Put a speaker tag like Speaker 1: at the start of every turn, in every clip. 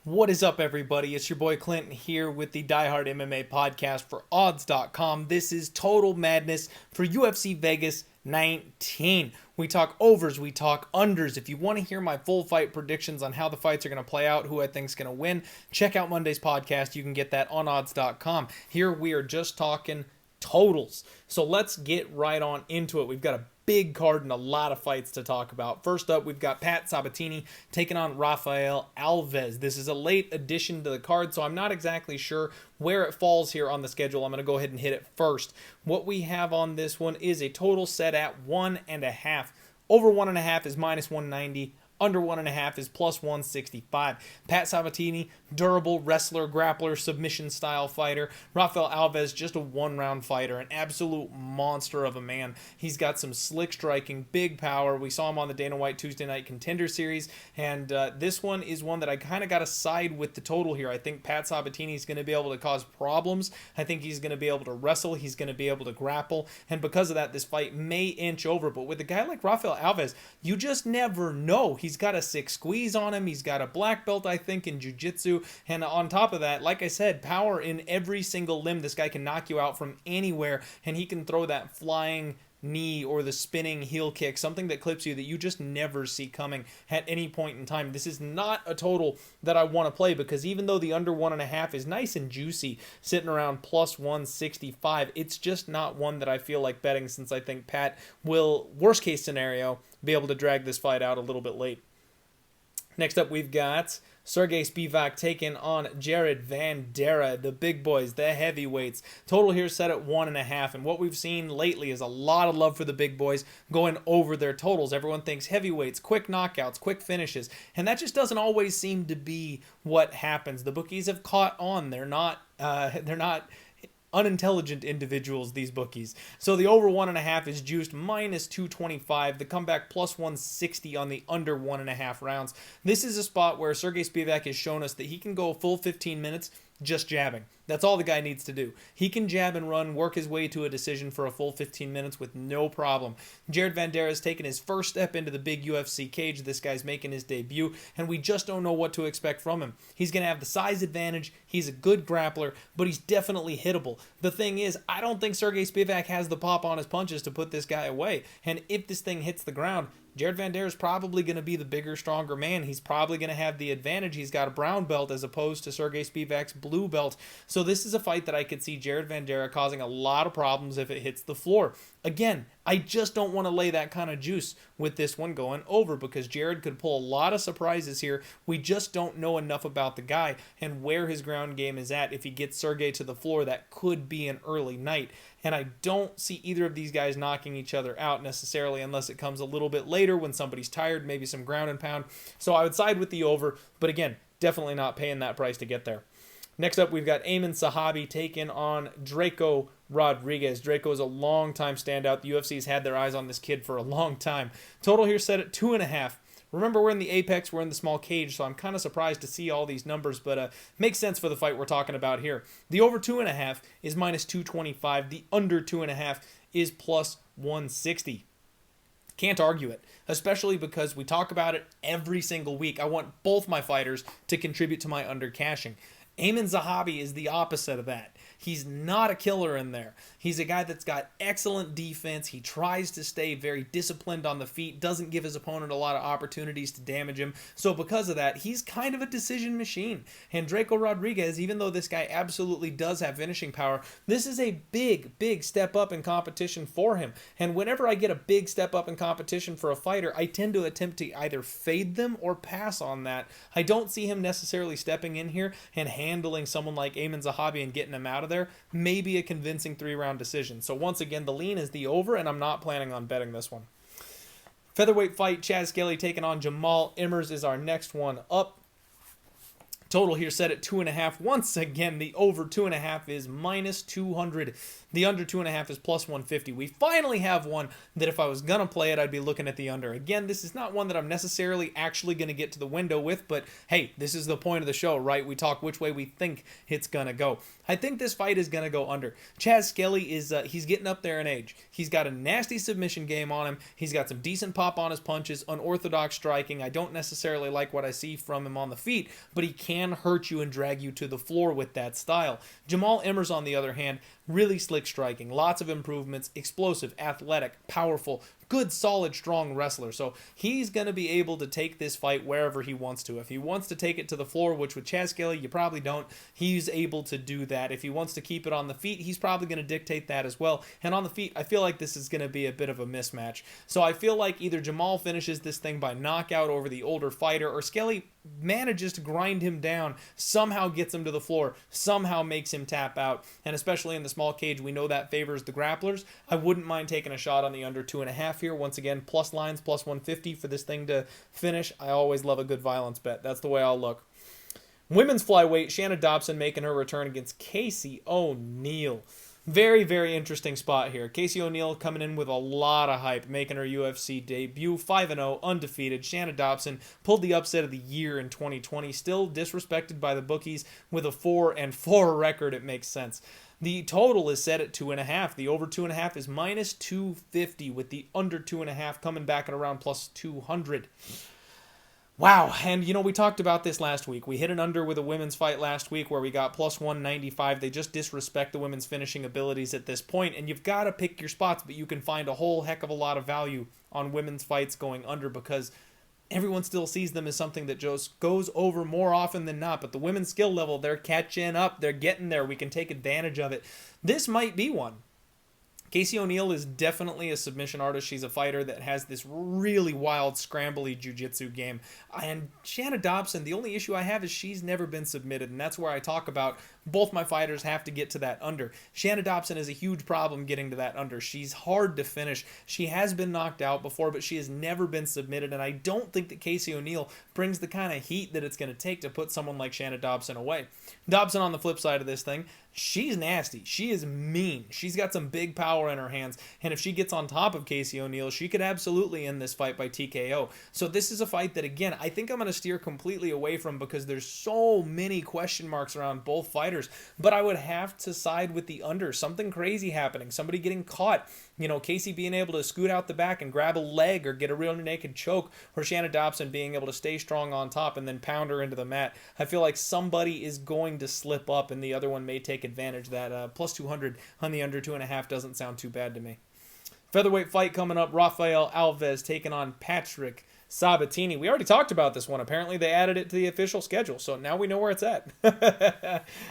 Speaker 1: What is up, everybody? It's your boy Clint here with the Die Hard MMA podcast for odds.com. This is Total Madness for UFC Vegas 19. We talk overs, we talk unders. If you want to hear my full fight predictions on how the fights are going to play out, who I think is going to win, check out Monday's podcast. You can get that on odds.com. Here we are just talking totals. So let's get right on into it. We've got a big card and a lot of fights to talk about. First up, we've got Pat Sabatini taking on Rafael Alves. This is a late addition to the card, so I'm not exactly sure where it falls here on the schedule. I'm going to go ahead and hit it first. What we have on this one is a total set at 1.5. Over 1.5 is minus 190. Under 1.5 is plus 165. Pat Sabatini, durable wrestler, grappler, submission style fighter. Rafael Alves, just a one-round fighter, an absolute monster of a man. He's got some slick striking, big power. We saw him on the Dana White Tuesday Night Contender Series, and this one is one that I kind of got to side with the total here. I think Pat Sabatini is going to be able to cause problems. I think he's going to be able to wrestle. He's going to be able to grapple, and because of that, this fight may inch over. But with a guy like Rafael Alves, you just never know. He's got a 6 squeeze on him. He's got a black belt, I think, in jiu-jitsu. And on top of that, like I said, power in every single limb. This guy can knock you out from anywhere, and he can throw that flying knee or the spinning heel kick, something that clips you that you just never see coming at any point in time. This is not a total that I want to play, because even though the under 1.5 is nice and juicy, sitting around plus 165, it's just not one that I feel like betting, since I think Pat will, worst case scenario, be able to drag this fight out a little bit late. Next up, we've got Sergey Spivak taking on Jared Vanderaa, the big boys, the heavyweights. Total here set at 1.5, and what we've seen lately is a lot of love for the big boys going over their totals. Everyone thinks heavyweights, quick knockouts, quick finishes, and that just doesn't always seem to be what happens. The bookies have caught on. They're not unintelligent individuals, these bookies. So the over 1.5 is juiced minus 225. The comeback plus 160 on the under 1.5 rounds. This is a spot where Sergey Spivak has shown us that he can go a full 15 minutes just jabbing. That's all the guy needs to do. He can jab and run, work his way to a decision for a full 15 minutes with no problem. Jared Vanderaa has taken his first step into the big UFC cage. This guy's making his debut, and we just don't know what to expect from him. He's going to have the size advantage. He's a good grappler, but he's definitely hittable. The thing is, I don't think Sergey Spivak has the pop on his punches to put this guy away, and if this thing hits the ground, Jared Vanderaa is probably going to be the bigger, stronger man. He's probably going to have the advantage. He's got a brown belt as opposed to Sergey Spivak's blue belt. So this is a fight that I could see Jared Vanderaa causing a lot of problems if it hits the floor. Again, I just don't want to lay that kind of juice with this one going over, because Jared could pull a lot of surprises here. We just don't know enough about the guy and where his ground game is at. If he gets Sergey to the floor, that could be an early night. And I don't see either of these guys knocking each other out necessarily, unless it comes a little bit later when somebody's tired, maybe some ground and pound. So I would side with the over, but again, definitely not paying that price to get there. Next up, we've got Zahabi taking on Drako Rodriguez. Drako is a long-time standout. The UFC's had their eyes on this kid for a long time. Total here set at 2.5. Remember, we're in the apex, we're in the small cage, so I'm kind of surprised to see all these numbers, but makes sense for the fight we're talking about here. The over 2.5 is minus 225. The under 2.5 is plus 160. Can't argue it, especially because we talk about it every single week. I want both my fighters to contribute to my under cashing. Zahabi is the opposite of that. He's not a killer in there. He's a guy that's got excellent defense. He tries to stay very disciplined on the feet, doesn't give his opponent a lot of opportunities to damage him. So because of that, he's kind of a decision machine. And Drako Rodriguez, even though this guy absolutely does have finishing power, this is a big, big step up in competition for him. And whenever I get a big step up in competition for a fighter, I tend to attempt to either fade them or pass on that. I don't see him necessarily stepping in here and handling someone like Zahabi and getting him out of there. Maybe a convincing 3-round decision. So once again, the lean is the over, and I'm not planning on betting this one. Featherweight fight, Skelly taking on Jamal Emmers is our next one up. Total here set at 2.5. Once again, the over 2.5 is minus 200. The under 2.5 is plus 150. We finally have one that if I was going to play it, I'd be looking at the under. Again, this is not one that I'm necessarily actually going to get to the window with, but hey, this is the point of the show, right? We talk which way we think it's going to go. I think this fight is going to go under. Skelly is he's getting up there in age. He's got a nasty submission game on him. He's got some decent pop on his punches, unorthodox striking. I don't necessarily like what I see from him on the feet, but he can can hurt you and drag you to the floor with that style. Jamal Emmers, on the other hand, really slick striking, lots of improvements, explosive, athletic, powerful, good, solid, strong wrestler. So he's going to be able to take this fight wherever he wants to. If he wants to take it to the floor, which with Skelly you probably don't, he's able to do that. If he wants to keep it on the feet, he's probably going to dictate that as well. And on the feet, I feel like this is going to be a bit of a mismatch. So I feel like either Jamal finishes this thing by knockout over the older fighter, or Skelly manages to grind him down, somehow gets him to the floor, somehow makes him tap out. And especially in the small cage, we know that favors the grapplers. I wouldn't mind taking a shot on the under 2.5 here. Once again, plus lines, plus 150 for this thing to finish. I always love a good violence bet. That's the way I'll look. Women's flyweight, Shanna Dobson making her return against Casey O'Neill. Very, very interesting spot here. Casey O'Neill coming in with a lot of hype, making her UFC debut, 5-0, undefeated. Shanna Dobson pulled the upset of the year in 2020, still disrespected by the bookies with a 4-4 record. It makes sense. The total is set at 2.5. The over 2.5 is minus 250, with the under 2.5 coming back at around plus 200. Wow, and we talked about this last week. We hit an under with a women's fight last week where we got plus 195. They just disrespect the women's finishing abilities at this point, and you've got to pick your spots, but you can find a whole heck of a lot of value on women's fights going under because everyone still sees them as something that just goes over more often than not. But the women's skill level, they're catching up. They're getting there. We can take advantage of it. This might be one. Casey O'Neill is definitely a submission artist. She's a fighter that has this really wild, scrambly jiu-jitsu game. And Shanna Dobson, the only issue I have is she's never been submitted, and that's where I talk about both my fighters have to get to that under. Shanna Dobson is a huge problem getting to that under. She's hard to finish. She has been knocked out before, but she has never been submitted, and I don't think that Casey O'Neill brings the kind of heat that it's going to take to put someone like Shanna Dobson away. Dobson, on the flip side of this thing, she's nasty. She is mean. She's got some big power in her hands, and if she gets on top of Casey O'Neill, she could absolutely end this fight by TKO. So this is a fight that, again, I think I'm going to steer completely away from because there's so many question marks around both fighters, but I would have to side with the under. Something crazy happening. Somebody getting caught. Casey being able to scoot out the back and grab a leg or get a real naked choke, or Shanna Dobson being able to stay strong on top and then pound her into the mat. I feel like somebody is going to slip up and the other one may take advantage. That plus 200 on the under 2.5 doesn't sound too bad to me. Featherweight fight coming up. Rafael Alves taking on Patrick Sabatini. We already talked about this one. Apparently they added it to the official schedule, so now we know where it's at.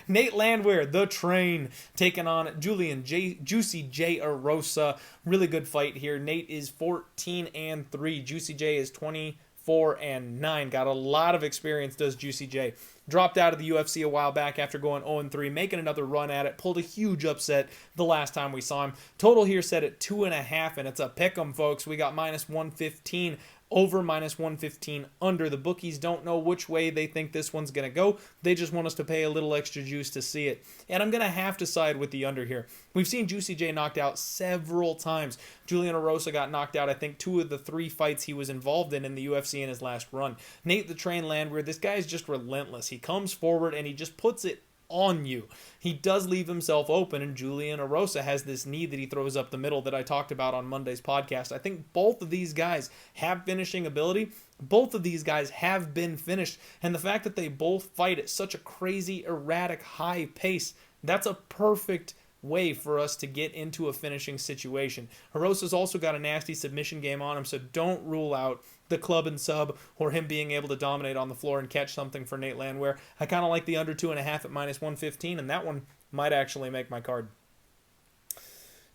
Speaker 1: Nate Landwehr, the Train, taking on Juicy J Erosa. Really good fight here. Nate is 14-3. Juicy J is 24-9. Got a lot of experience, does Juicy J. Dropped out of the UFC a while back after going 0-3, making another run at it. Pulled a huge upset the last time we saw him. Total here set at 2.5, and it's a pick'em, folks. We got minus 115 over, minus 115 under. The bookies don't know which way they think this one's going to go. They just want us to pay a little extra juice to see it. And I'm going to have to side with the under here. We've seen Juicy J knocked out several times. Julian Erosa got knocked out, I think, 2 of the 3 fights he was involved in the UFC in his last run. Nate the Train Landwehr, this guy is just relentless. He comes forward and he just puts it on you. He does leave himself open, and Julian Erosa has this knee that he throws up the middle that I talked about on Monday's podcast. I think both of these guys have finishing ability. Both of these guys have been finished, and the fact that they both fight at such a crazy, erratic, high pace, that's a perfect way for us to get into a finishing situation. Erosa's also got a nasty submission game on him, so don't rule out the club and sub or him being able to dominate on the floor and catch something for Nate Landwehr. I kind of like the under 2.5 at minus 115, and that one might actually make my card.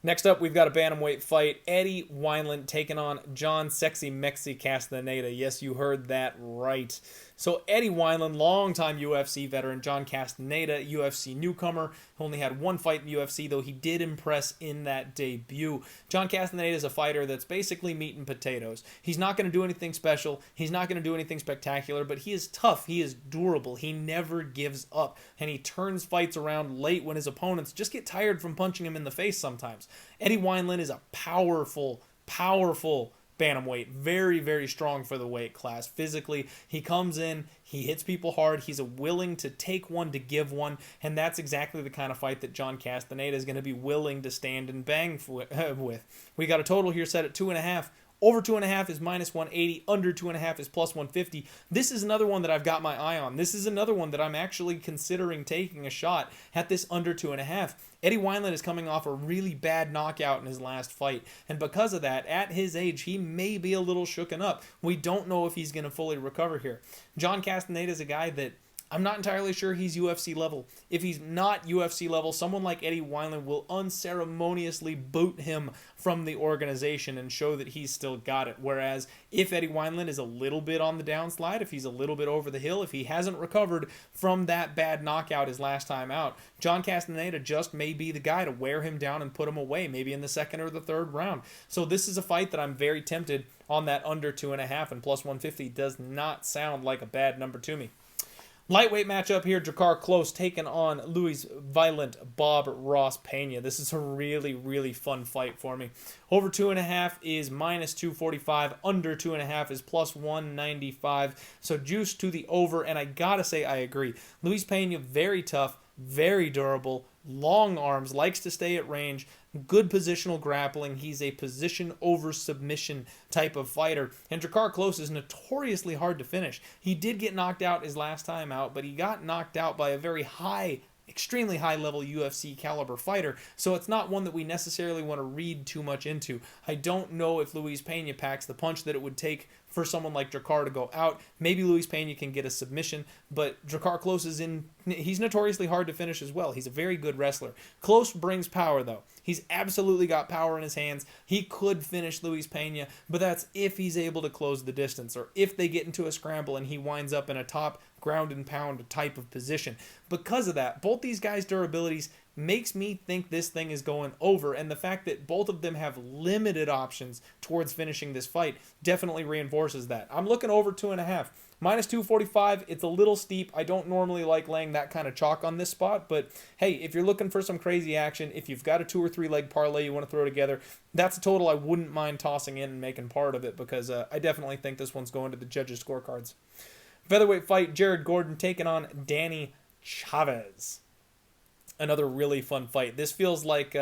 Speaker 1: Next up, we've got a bantamweight fight. Eddie Wineland taking on John Sexy Mexi Castaneda. Yes, you heard that right. So Eddie Wineland, longtime UFC veteran. John Castaneda, UFC newcomer. Only had 1 fight in UFC, though he did impress in that debut. John Castaneda is a fighter that's basically meat and potatoes. He's not going to do anything special. He's not going to do anything spectacular, but he is tough. He is durable. He never gives up, and he turns fights around late when his opponents just get tired from punching him in the face sometimes. Eddie Wineland is a powerful bantamweight. Very, very strong for the weight class. Physically, he comes in, he hits people hard, he's willing to take one to give one, and that's exactly the kind of fight that John Castaneda is going to be willing to stand and bang with. We got a total here set at 2.5, Over 2.5 is minus 180. Under 2.5 is plus 150. This is another one that I've got my eye on. This is another one that I'm actually considering taking a shot at this under 2.5. Eddie Wineland is coming off a really bad knockout in his last fight, and because of that, at his age, he may be a little shooken up. We don't know if he's going to fully recover here. John Castaneda is a guy that I'm not entirely sure he's UFC level. If he's not UFC level, someone like Eddie Wineland will unceremoniously boot him from the organization and show that he's still got it. Whereas if Eddie Wineland is a little bit on the downslide, if he's a little bit over the hill, if he hasn't recovered from that bad knockout his last time out, John Castaneda just may be the guy to wear him down and put him away, maybe in the second or the third round. So this is a fight that I'm very tempted on. That under 2.5 and plus 150 does not sound like a bad number to me. Lightweight matchup here, Drakkar Klose taking on Louis Violent Bob Ross Pena. This is a really, really fun fight for me. Over 2.5 is minus 245. Under 2.5 is plus 195. So juice to the over, and I gotta say I agree. Louis Pena, very tough, very durable, long arms, likes to stay at range, good positional grappling. He's a position over submission type of fighter. And Drakkar Klose is notoriously hard to finish. He did get knocked out his last time out, but he got knocked out by a very high, extremely high level UFC caliber fighter. So it's not one that we necessarily want to read too much into. I don't know if Luis Pena packs the punch that it would take for someone like Drakkar to go out. Maybe Luis Pena can get a submission, but Drakkar Klose he's notoriously hard to finish as well. He's a very good wrestler. Klose brings power though. He's absolutely got power in his hands. He could finish Luis Pena, but that's if he's able to close the distance, or if they get into a scramble and he winds up in a top ground and pound type of position. Because of that, both these guys' durabilities makes me think this thing is going over, and the fact that both of them have limited options towards finishing this fight definitely reinforces that. I'm looking over 2.5. Minus 245, it's a little steep. I don't normally like laying that kind of chalk on this spot, but hey, if you're looking for some crazy action, if you've got a 2 or 3 leg parlay you want to throw together, that's a total I wouldn't mind tossing in and making part of it, because I definitely think this one's going to the judges' scorecards. Featherweight fight, Jared Gordon taking on Danny Chavez. Another really fun fight. This feels like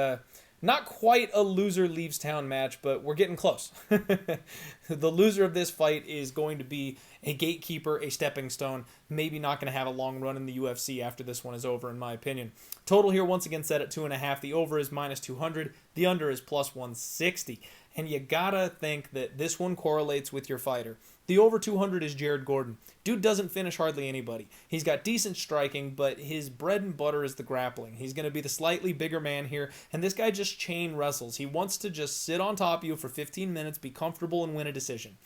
Speaker 1: not quite a loser leaves town match, but we're getting close. The loser of this fight is going to be a gatekeeper, a stepping stone, maybe not going to have a long run in the UFC after this one is over, in my opinion. Total here once again set at 2.5. The over is minus 200. The under is plus 160. And you gotta think that this one correlates with your fighter. The over 200 is Jared Gordon. Dude doesn't finish hardly anybody. He's got decent striking, but his bread and butter is the grappling. He's going to be the slightly bigger man here, and this guy just chain wrestles. He wants to just sit on top of you for 15 minutes, be comfortable, and win a decision.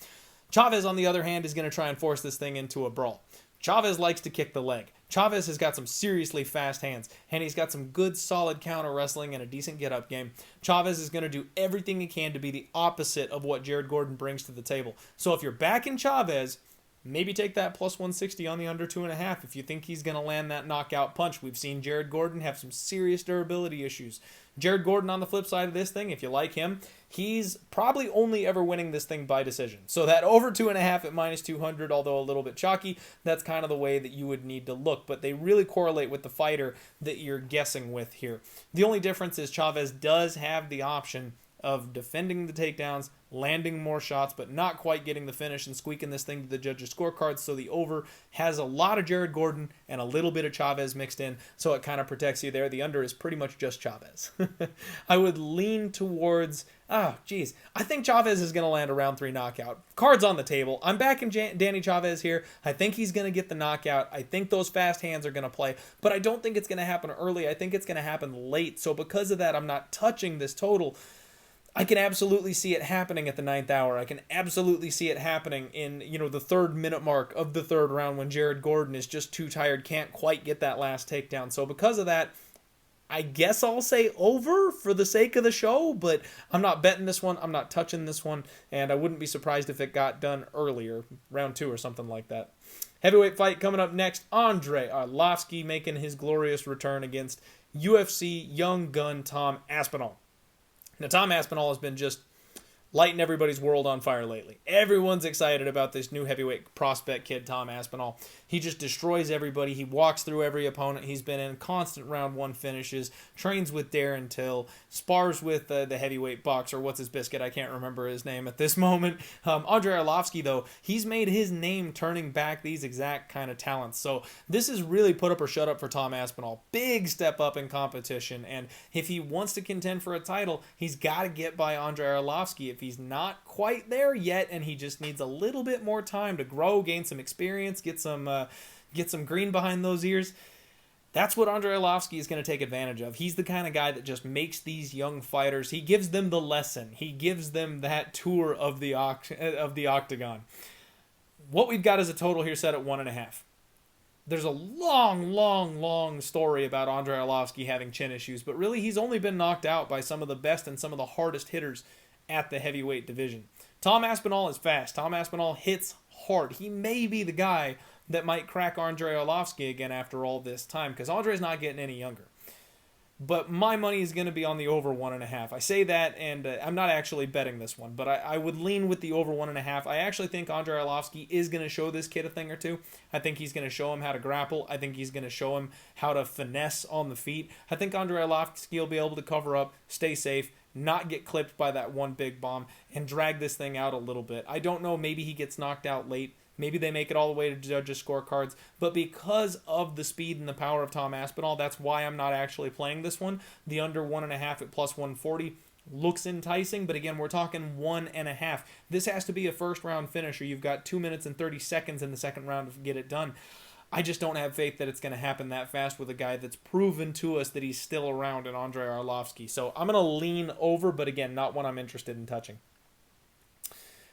Speaker 1: Chavez, on the other hand, is going to try and force this thing into a brawl. Chavez likes to kick the leg. Chavez has got some seriously fast hands, and he's got some good, solid counter wrestling and a decent get-up game. Chavez is going to do everything he can to be the opposite of what Jared Gordon brings to the table. So if you're backing Chavez, maybe take that plus 160 on the under 2.5 if you think he's going to land that knockout punch. We've seen Jared Gordon have some serious durability issues. Jared Gordon, on the flip side of this thing, if you like him, he's probably only ever winning this thing by decision. So that over 2.5 at minus 200, although a little bit chalky, that's kind of the way that you would need to look. But they really correlate with the fighter that you're guessing with here. The only difference is Chavez does have the option of defending the takedowns, landing more shots, but not quite getting the finish and squeaking this thing to the judges' scorecards. So the over has a lot of Jared Gordon and a little bit of Chavez mixed in, so it kind of protects you there. The under is pretty much just Chavez. I would lean towards, I think Chavez is going to land a round 3 knockout. Cards on the table. I'm backing Danny Chavez here. I think he's going to get the knockout. I think those fast hands are going to play, but I don't think it's going to happen early. I think it's going to happen late. So because of that, I'm not touching this total. I can absolutely see it happening at the 9th hour. I can absolutely see it happening in, the 3rd minute mark of the 3rd round when Jared Gordon is just too tired, can't quite get that last takedown. So because of that, I guess I'll say over for the sake of the show, but I'm not betting this one. I'm not touching this one, and I wouldn't be surprised if it got done earlier, round 2 or something like that. Heavyweight fight coming up next. Andrei Arlovski making his glorious return against UFC young gun Tom Aspinall. Now, Tom Aspinall has been just lighting everybody's world on fire lately. Everyone's excited about this new heavyweight prospect kid, Tom Aspinall. He just destroys everybody. He walks through every opponent he's been in, constant round one finishes, trains with Darren Till, spars with the heavyweight boxer. What's his biscuit? I can't remember his name at this moment. Andre Arlovski, though, he's made his name turning back these exact kind of talents. So this is really put up or shut up for Tom Aspinall. Big step up in competition, and if he wants to contend for a title, he's got to get by Andre Arlovski. If he's not quite there yet, and he just needs a little bit more time to grow, gain some experience, get some green behind those ears, that's what Andre Arlovski is going to take advantage of. He's the kind of guy that just makes these young fighters, he gives them the lesson. He gives them that tour of the octagon. What we've got is a total here set at 1.5. There's a long story about Andre Arlovski having chin issues, but really he's only been knocked out by some of the best and some of the hardest hitters at the heavyweight division. Tom Aspinall is fast. Tom Aspinall hits hard. He may be the guy that might crack Andre Arlovski again after all this time, because Andre's not getting any younger. But my money is going to be on the over 1.5. I say that, and I'm not actually betting this one, but I would lean with the over 1.5. I actually think Andre Arlovski is going to show this kid a thing or two. I think he's going to show him how to grapple. I think he's going to show him how to finesse on the feet. I think Andre Arlovski will be able to cover up, stay safe, not get clipped by that one big bomb, and drag this thing out a little bit. I don't know, maybe he gets knocked out late. Maybe they make it all the way to judges' scorecards. But because of the speed and the power of Tom Aspinall, that's why I'm not actually playing this one. The under 1.5 at plus 140 looks enticing, but again, we're talking 1.5. This has to be a first-round finisher. You've got 2 minutes and 30 seconds in the second round to get it done. I just don't have faith that it's going to happen that fast with a guy that's proven to us that he's still around in Andre Arlovski. So I'm going to lean over, but again, not one I'm interested in touching.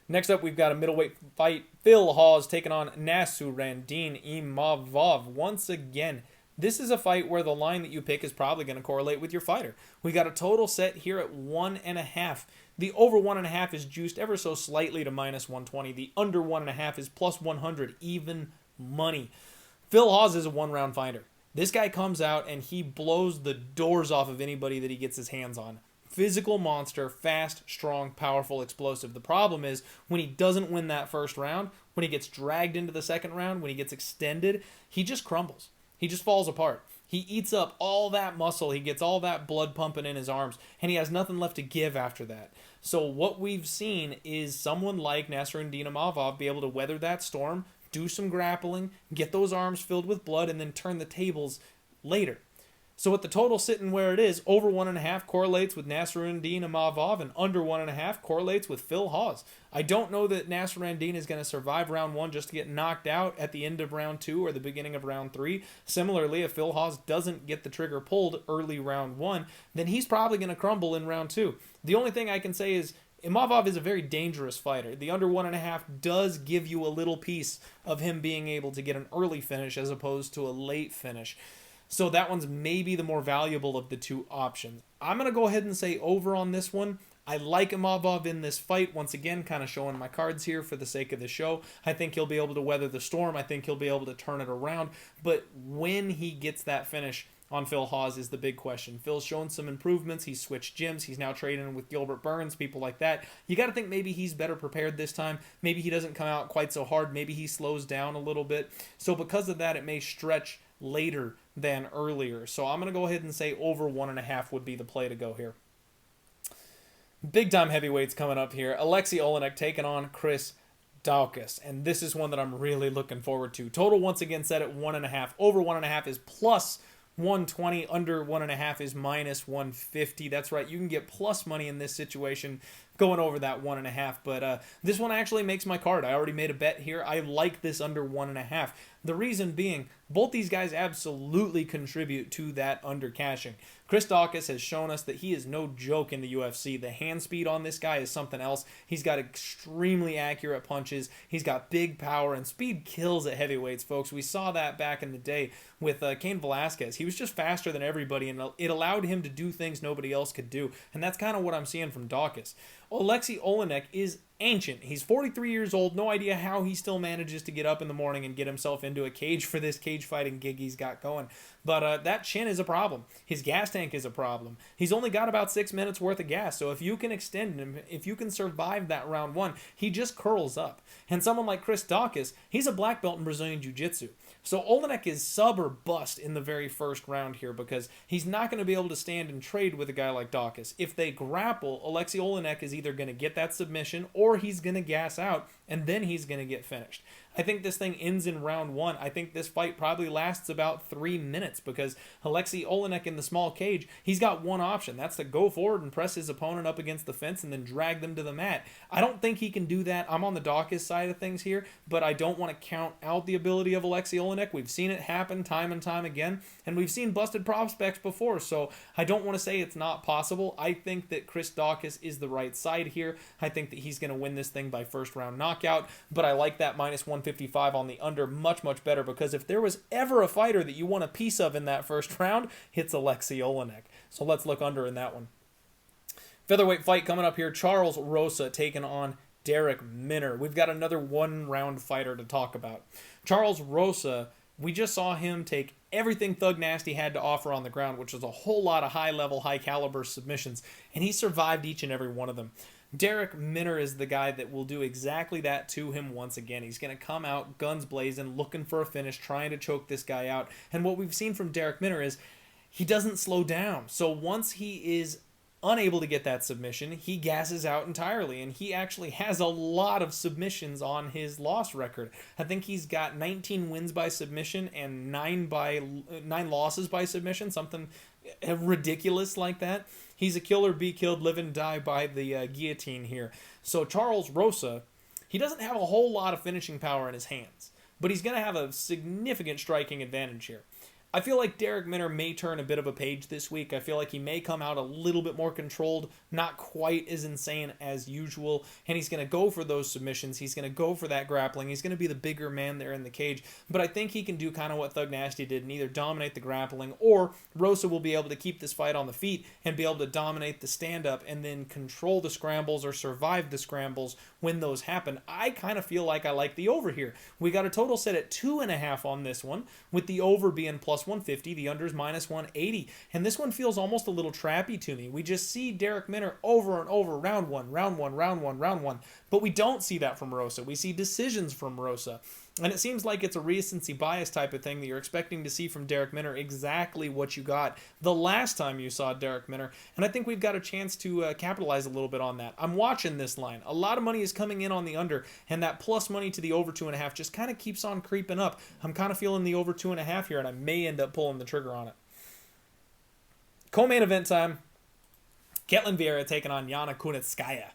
Speaker 1: Next up, we've got a middleweight fight. Phil Hawes taking on Nassourdine Imavov. Once again, this is a fight where the line that you pick is probably going to correlate with your fighter. We got a total set here at 1.5. The over 1.5 is juiced ever so slightly to minus 120. The under 1.5 is plus 100, even money. Phil Hawes is a one-round fighter. This guy comes out and he blows the doors off of anybody that he gets his hands on. Physical monster, fast, strong, powerful, explosive. The problem is when he doesn't win that first round, when he gets dragged into the second round, when he gets extended, he just crumbles. He just falls apart. He eats up all that muscle. He gets all that blood pumping in his arms, and he has nothing left to give after that. So what we've seen is someone like Nassourdine Imavov be able to weather that storm, do some grappling, get those arms filled with blood, and then turn the tables later. So with the total sitting where it is, over 1.5 correlates with Nassourdine Imavov, and under 1.5 correlates with Phil Hawes. I don't know that Nassourdine is going to survive round 1 just to get knocked out at the end of round 2 or the beginning of round 3. Similarly, if Phil Hawes doesn't get the trigger pulled early round 1, then he's probably going to crumble in round 2. The only thing I can say is Imavov is a very dangerous fighter. The under 1.5 does give you a little piece of him being able to get an early finish as opposed to a late finish. So that one's maybe the more valuable of the two options. I'm going to go ahead and say over on this one. I like Imavov in this fight. Once again, kind of showing my cards here for the sake of the show. I think he'll be able to weather the storm. I think he'll be able to turn it around. But when he gets that finish on Phil Hawes is the big question. Phil's shown some improvements. He's switched gyms. He's now training with Gilbert Burns, people like that. You got to think maybe he's better prepared this time. Maybe he doesn't come out quite so hard. Maybe he slows down a little bit. So because of that, it may stretch later than earlier. So I'm going to go ahead and say over 1.5 would be the play to go here. Big time heavyweights coming up here. Alexei Oleinik taking on Chris Daukaus. And this is one that I'm really looking forward to. Total once again set at 1.5. Over 1.5 is plus 120. Under 1.5 is minus 150. That's right. You can get plus money in this situation going over that 1.5. But this one actually makes my card. I already made a bet here. I like this under 1.5. The reason being, both these guys absolutely contribute to that under cashing. Chris Daukaus has shown us that he is no joke in the UFC. The hand speed on this guy is something else. He's got extremely accurate punches. He's got big power, and speed kills at heavyweights, folks. We saw that back in the day with Cain Velasquez. He was just faster than everybody, and it allowed him to do things nobody else could do. And that's kind of what I'm seeing from Daukaus. Alexei Oleinik is ancient. He's 43 years old. No idea how he still manages to get up in the morning and get himself into a cage for this cage fighting gig he's got going. But that chin is a problem. His gas tank is a problem. He's only got about 6 minutes worth of gas. So if you can extend him, if you can survive that round one, he just curls up. And someone like Chris Daukaus, he's a black belt in Brazilian Jiu-Jitsu. So Oleinik is sub or bust in the very first round here because he's not going to be able to stand and trade with a guy like Daukaus. If they grapple, Alexei Oleinik is either going to get that submission or he's going to gas out and then he's going to get finished. I think this thing ends in round one. I think this fight probably lasts about 3 minutes because Alexei Oleinik in the small cage, he's got one option. That's to go forward and press his opponent up against the fence and then drag them to the mat. I don't think he can do that. I'm on the Daukaus side of things here, but I don't want to count out the ability of Alexei Oleinik. We've seen it happen time and time again, and we've seen busted prospects before, so I don't want to say it's not possible. I think that Chris Daukaus is the right side here. I think that he's going to win this thing by first round knockout, but I like that minus 155 on the under much better because if there was ever a fighter that you want a piece of in that first round, it's Alexei Oleinik. So let's look under in that one. Featherweight fight coming up here. Charles Rosa taking on Darrick Minner. We've got another one-round fighter to talk about. Charles Rosa, we just saw him take everything Thug Nasty had to offer on the ground, which was a whole lot of high-level, high-caliber submissions, and he survived each and every one of them. Darrick Minner is the guy that will do exactly that to him once again. He's going to come out guns blazing, looking for a finish, trying to choke this guy out. And what we've seen from Darrick Minner is he doesn't slow down. So once he is unable to get that submission, he gasses out entirely, and he actually has a lot of submissions on his loss record. I think he's got 19 wins by submission and 9 losses by submission, something ridiculous like that. He's a kill or be killed, live and die by the guillotine here. So Charles Rosa, he doesn't have a whole lot of finishing power in his hands, but he's going to have a significant striking advantage here. I feel like Darrick Minner may turn a bit of a page this week. I feel like he may come out a little bit more controlled, not quite as insane as usual, and he's going to go for those submissions. He's going to go for that grappling. He's going to be the bigger man there in the cage, but I think he can do kind of what Thug Nasty did and either dominate the grappling, or Rosa will be able to keep this fight on the feet and be able to dominate the stand-up and then control the scrambles or survive the scrambles when those happen. I kind of feel like I like the over here. We got a total set at 2.5 on this one, with the over being plus 150, the under's minus 180, and this one feels almost a little trappy to me. We just see Darrick Minner over and over, round one, but we don't see that from Rosa. We see decisions from Rosa, and it seems like it's a recency bias type of thing that you're expecting to see from Darrick Minner exactly what you got the last time you saw Darrick Minner, and I think we've got a chance to capitalize a little bit on that. I'm watching this line. A lot of money is coming in on the under, and that plus money to the over 2.5 just kind of keeps on creeping up. I'm kind of feeling the over 2.5 here, and I may end up pulling the trigger on it. Co-main event time. Ketlen Vieira taking on Yana Kunitskaya.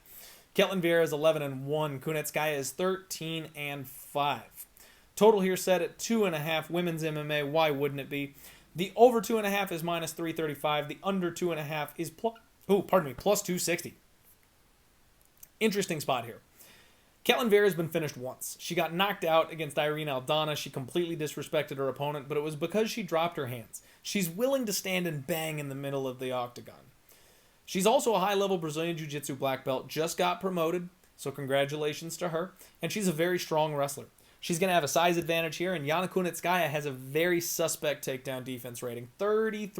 Speaker 1: Ketlen Vieira is 11-1. Kunitskaya is 13-5. Total here set at 2.5. Women's MMA. Why wouldn't it be? The over 2.5 is minus 335. The under 2.5 is plus 260. Interesting spot here. Ketlen Vieira has been finished once. She got knocked out against Irene Aldana. She completely disrespected her opponent, but it was because she dropped her hands. She's willing to stand and bang in the middle of the octagon. She's also a high-level Brazilian Jiu-Jitsu black belt, just got promoted, so congratulations to her, and she's a very strong wrestler. She's going to have a size advantage here, and Yana Kunitskaya has a very suspect takedown defense rating, 33%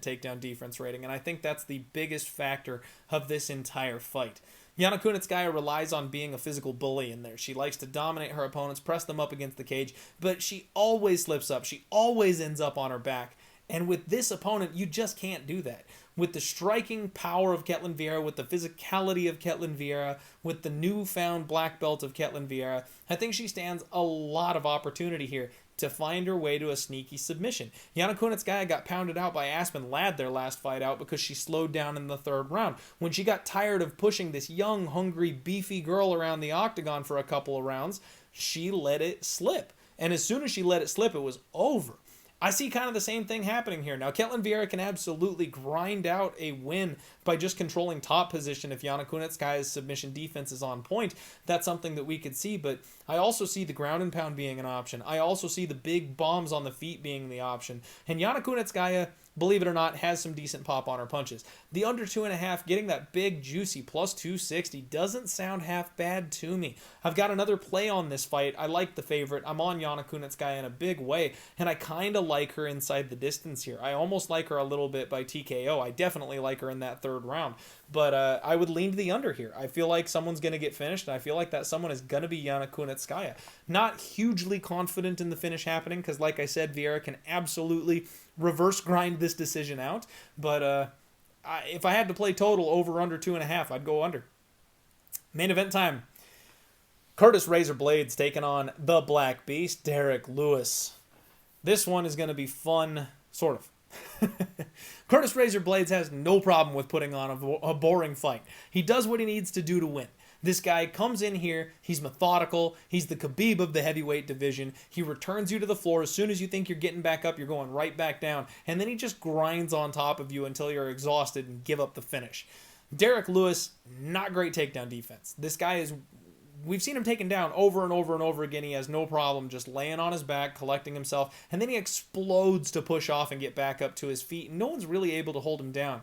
Speaker 1: takedown defense rating, and I think that's the biggest factor of this entire fight. Yana Kunitskaya relies on being a physical bully in there. She likes to dominate her opponents, press them up against the cage, but she always slips up. She always ends up on her back. And with this opponent, you just can't do that. With the striking power of Ketlen Vieira, with the physicality of Ketlen Vieira, with the newfound black belt of Ketlen Vieira, I think she stands a lot of opportunity here to find her way to a sneaky submission. Yana Kunitskaya got pounded out by Aspinall their last fight out because she slowed down in the third round. When she got tired of pushing this young, hungry, beefy girl around the octagon for a couple of rounds, she let it slip. And as soon as she let it slip, it was over. I see kind of the same thing happening here. Now, Ketlen Vieira can absolutely grind out a win by just controlling top position if Yana Kunitskaya's submission defense is on point. That's something that we could see, but I also see the ground and pound being an option. I also see the big bombs on the feet being the option. And Yana Kunitskaya, believe it or not, has some decent pop on her punches. The under 2.5, getting that big, juicy plus 260 doesn't sound half bad to me. I've got another play on this fight. I like the favorite. I'm on Yana Kunitskaya in a big way, and I kind of like her inside the distance here. I almost like her a little bit by TKO. I definitely like her in that third round, but I would lean to the under here. I feel like someone's going to get finished, and I feel like that someone is going to be Yana Kunitskaya. Not hugely confident in the finish happening, because like I said, Vieira can absolutely reverse grind this decision out, but if I had to play total over under 2.5, I'd go under. Main event time. Curtis Razor Blaydes taking on the Black Beast, Derek Lewis. This one is going to be fun, sort of. Curtis Razor Blaydes has no problem with putting on a boring fight. He does what he needs to do to win. This guy comes in here, he's methodical, he's the Khabib of the heavyweight division, he returns you to the floor. As soon as you think you're getting back up, you're going right back down, and then he just grinds on top of you until you're exhausted and give up the finish. Derek Lewis, not great takedown defense. This guy is... We've seen him taken down over and over and over again. He has no problem just laying on his back, collecting himself, and then he explodes to push off and get back up to his feet. No one's really able to hold him down.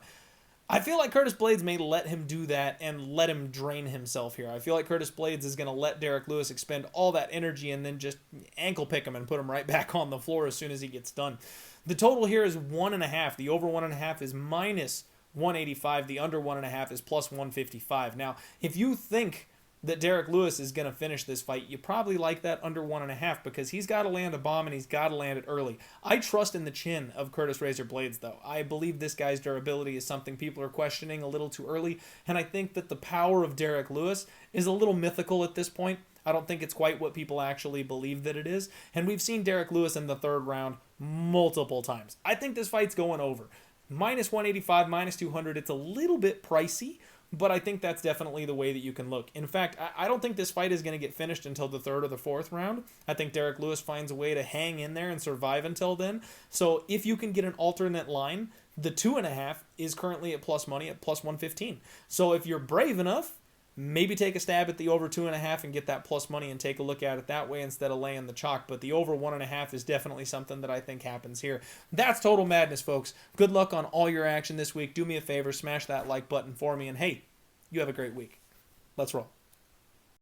Speaker 1: I feel like Curtis Blaydes may let him do that and let him drain himself here. I feel like Curtis Blaydes is going to let Derek Lewis expend all that energy and then just ankle pick him and put him right back on the floor as soon as he gets done. The total here is 1.5. The over 1.5 is minus 185. The under 1.5 is plus 155. Now, if you think that Derek Lewis is going to finish this fight, you probably like that under 1.5 because he's got to land a bomb and he's got to land it early. I trust in the chin of Curtis Razor Blaydes, though. I believe this guy's durability is something people are questioning a little too early, and I think that the power of Derek Lewis is a little mythical at this point. I don't think it's quite what people actually believe that it is, and we've seen Derek Lewis in the third round multiple times. I think this fight's going over. Minus 185, minus 200, it's a little bit pricey, but I think that's definitely the way that you can look. In fact, I don't think this fight is going to get finished until the third or the fourth round. I think Derek Lewis finds a way to hang in there and survive until then. So if you can get an alternate line, the 2.5 is currently at plus money at plus 115. So if you're brave enough, maybe take a stab at the over 2.5 and get that plus money and take a look at it that way instead of laying the chalk. But the over 1.5 is definitely something that I think happens here. That's Total Madness, folks. Good luck on all your action this week. Do me a favor, smash that like button for me, and hey, you have a great week. Let's roll.